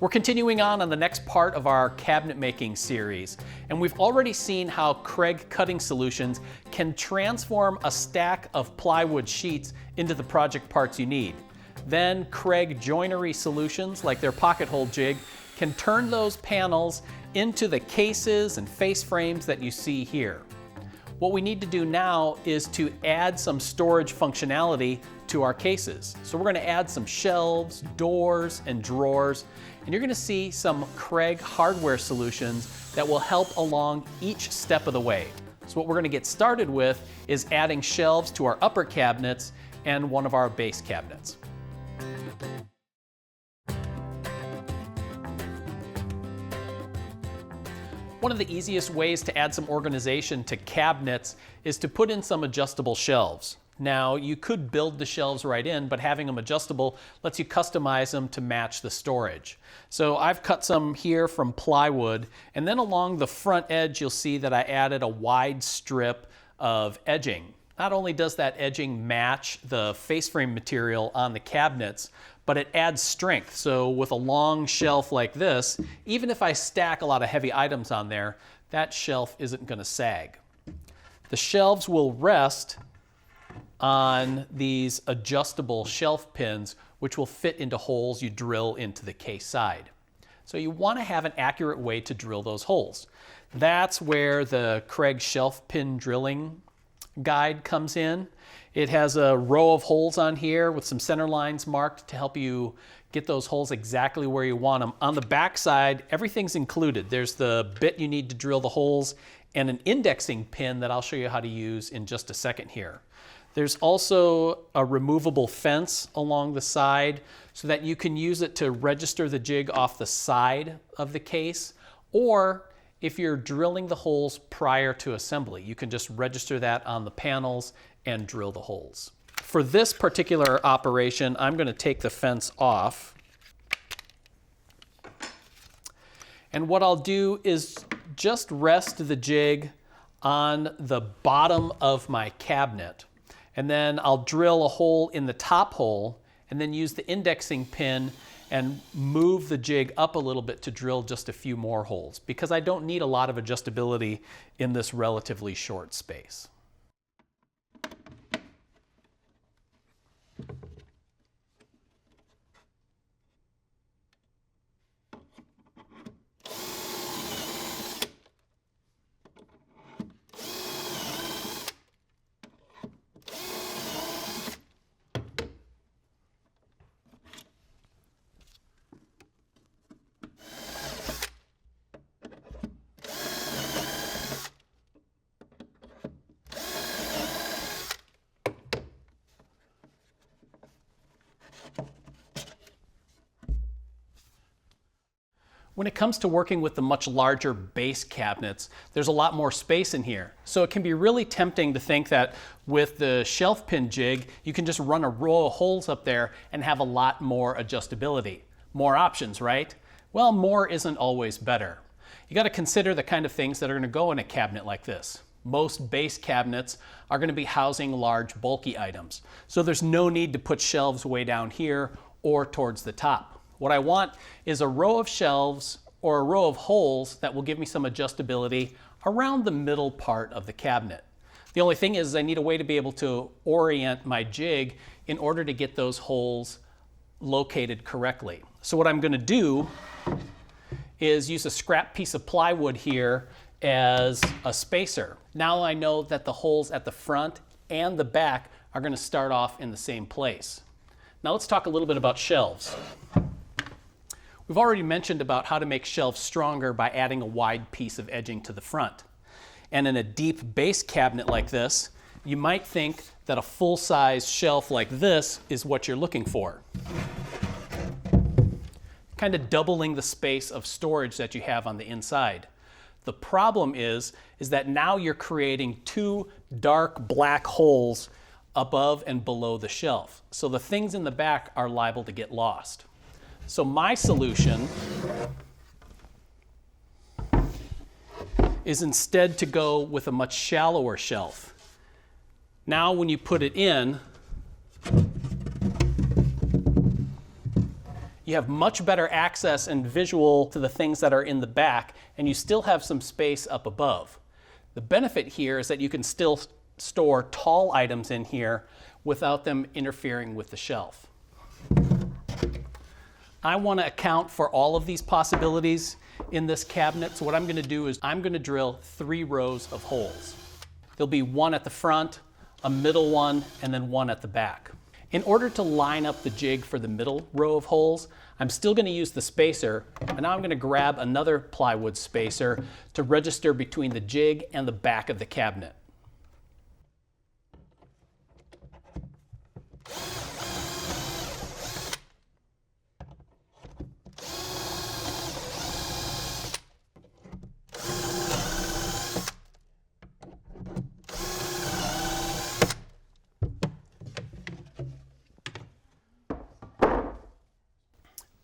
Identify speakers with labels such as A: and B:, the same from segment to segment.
A: We're continuing on the next part of our cabinet making series, and we've already seen how Kreg cutting solutions can transform a stack of plywood sheets into the project parts you need. Then Kreg joinery solutions, like their pocket hole jig, can turn those panels into the cases and face frames that you see here. What we need to do now is to add some storage functionality to our cases. So we're going to add some shelves, doors, and drawers, and you're going to see some Kreg hardware solutions that will help along each step of the way. So what we're going to get started with is adding shelves to our upper cabinets and one of our base cabinets. One of the easiest ways to add some organization to cabinets is to put in some adjustable shelves. Now, you could build the shelves right in, but having them adjustable lets you customize them to match the storage. So I've cut some here from plywood, and then along the front edge you'll see that I added a wide strip of edging. Not only does that edging match the face frame material on the cabinets, but it adds strength. So with a long shelf like this, even if I stack a lot of heavy items on there, that shelf isn't going to sag. The shelves will rest on these adjustable shelf pins, which will fit into holes you drill into the case side. So you want to have an accurate way to drill those holes. That's where the Kreg shelf pin drilling guide comes in. It has a row of holes on here with some center lines marked to help you get those holes exactly where you want them. On the back side, everything's included. There's the bit you need to drill the holes and an indexing pin that I'll show you how to use in just a second here. There's also a removable fence along the side so that you can use it to register the jig off the side of the case, or if you're drilling the holes prior to assembly, you can just register that on the panels and drill the holes. For this particular operation, I'm going to take the fence off. And what I'll do is just rest the jig on the bottom of my cabinet. And then I'll drill a hole in the top hole and then use the indexing pin and move the jig up a little bit to drill just a few more holes, because I don't need a lot of adjustability in this relatively short space. When it comes to working with the much larger base cabinets, there's a lot more space in here. So it can be really tempting to think that with the shelf pin jig, you can just run a row of holes up there and have a lot more adjustability. More options, right? Well, more isn't always better. You got to consider the kind of things that are going to go in a cabinet like this. Most base cabinets are going to be housing large, bulky items. So there's no need to put shelves way down here or towards the top. What I want is a row of shelves or a row of holes that will give me some adjustability around the middle part of the cabinet. The only thing is I need a way to be able to orient my jig in order to get those holes located correctly. So what I'm going to do is use a scrap piece of plywood here as a spacer. Now I know that the holes at the front and the back are going to start off in the same place. Now let's talk a little bit about shelves. We've already mentioned about how to make shelves stronger by adding a wide piece of edging to the front. And in a deep base cabinet like this, you might think that a full-size shelf like this is what you're looking for. Kind of doubling the space of storage that you have on the inside. The problem is that now you're creating two dark black holes above and below the shelf. So the things in the back are liable to get lost. So my solution is instead to go with a much shallower shelf. Now when you put it in, you have much better access and visual to the things that are in the back, and you still have some space up above. The benefit here is that you can still store tall items in here without them interfering with the shelf. I want to account for all of these possibilities in this cabinet, so what I'm going to do is I'm going to drill 3 rows of holes. There'll be one at the front, a middle one, and then one at the back. In order to line up the jig for the middle row of holes, I'm still going to use the spacer, and now I'm going to grab another plywood spacer to register between the jig and the back of the cabinet.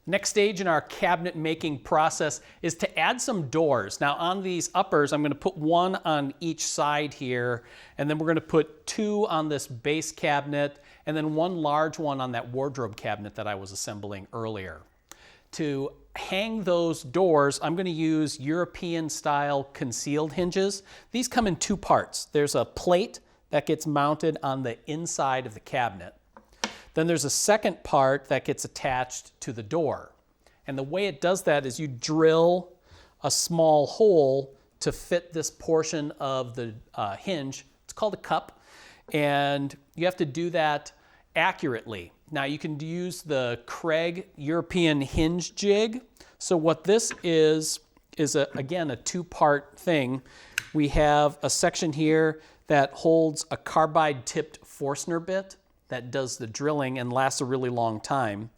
A: Next stage in our cabinet making process is to add some doors. Now on these uppers, I'm going to put one on each side here, and then we're going to put 2 on this base cabinet, and then one large one on that wardrobe cabinet that I was assembling earlier. To hang those doors, I'm going to use European style concealed hinges. These come in 2 parts. There's a plate that gets mounted on the inside of the cabinet. Then there's a second part that gets attached to the door. And the way it does that is you drill a small hole to fit this portion of the hinge. It's called a cup, and you have to do that accurately. Now you can use the Kreg European hinge jig. So what this is again a 2-part thing. We have a section here that holds a carbide tipped Forstner bit that does the drilling and lasts a really long time.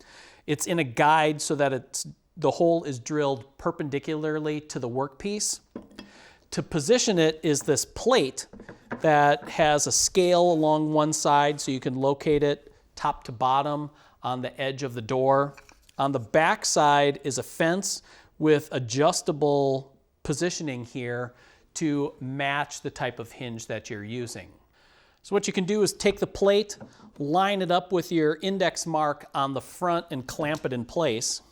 A: It's in a guide so that the hole is drilled perpendicularly to the workpiece. To position it is this plate that has a scale along one side so you can locate it top to bottom on the edge of the door. On the back side is a fence with adjustable positioning here to match the type of hinge that you're using. So what you can do is take the plate, line it up with your index mark on the front and clamp it in place.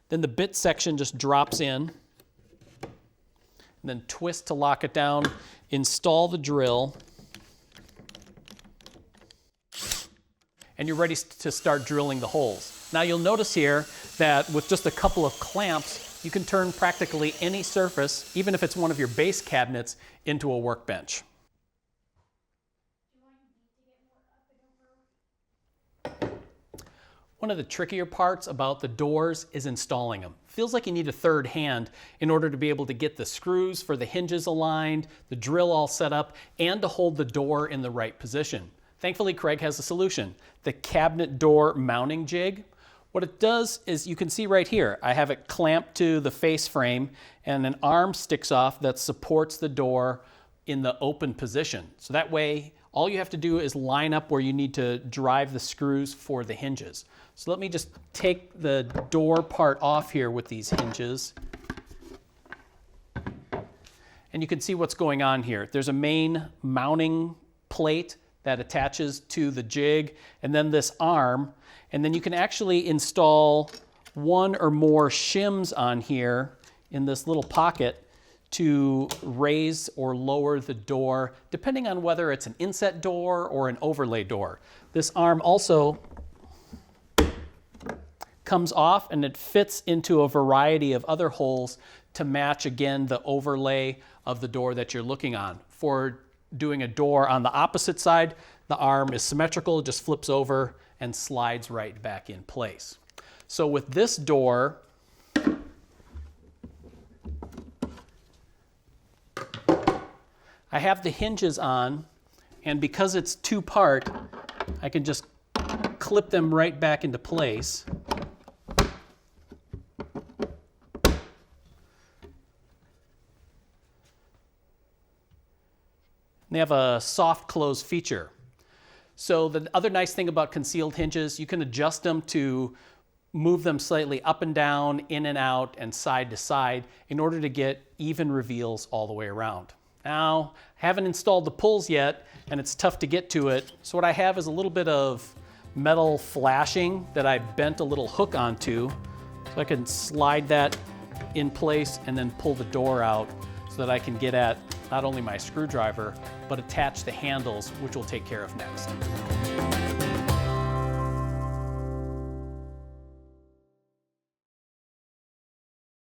A: Then the bit section just drops in. And then twist to lock it down, install the drill, and you're ready to start drilling the holes. Now you'll notice here that with just a couple of clamps, you can turn practically any surface, even if it's one of your base cabinets, into a workbench. One of the trickier parts about the doors is installing them. Feels like you need a third hand in order to be able to get the screws for the hinges aligned, the drill all set up, and to hold the door in the right position. Thankfully, Kreg has a solution, the cabinet door mounting jig. What it does is, you can see right here, I have it clamped to the face frame, and an arm sticks off that supports the door in the open position. So that way, all you have to do is line up where you need to drive the screws for the hinges. So let me just take the door part off here with these hinges. And you can see what's going on here. There's a main mounting plate that attaches to the jig, and then this arm. And then you can actually install one or more shims on here in this little pocket to raise or lower the door, depending on whether it's an inset door or an overlay door. This arm also comes off, and it fits into a variety of other holes to match, again, the overlay of the door that you're looking on. For doing a door on the opposite side, the arm is symmetrical, just flips over and slides right back in place. So with this door, I have the hinges on, and because it's 2-part, I can just clip them right back into place. They have a soft close feature. So the other nice thing about concealed hinges, you can adjust them to move them slightly up and down, in and out, and side to side in order to get even reveals all the way around. Now, I haven't installed the pulls yet, and it's tough to get to it. So what I have is a little bit of metal flashing that I bent a little hook onto, so I can slide that in place and then pull the door out so that I can get at not only my screwdriver, but attach the handles, which we'll take care of next.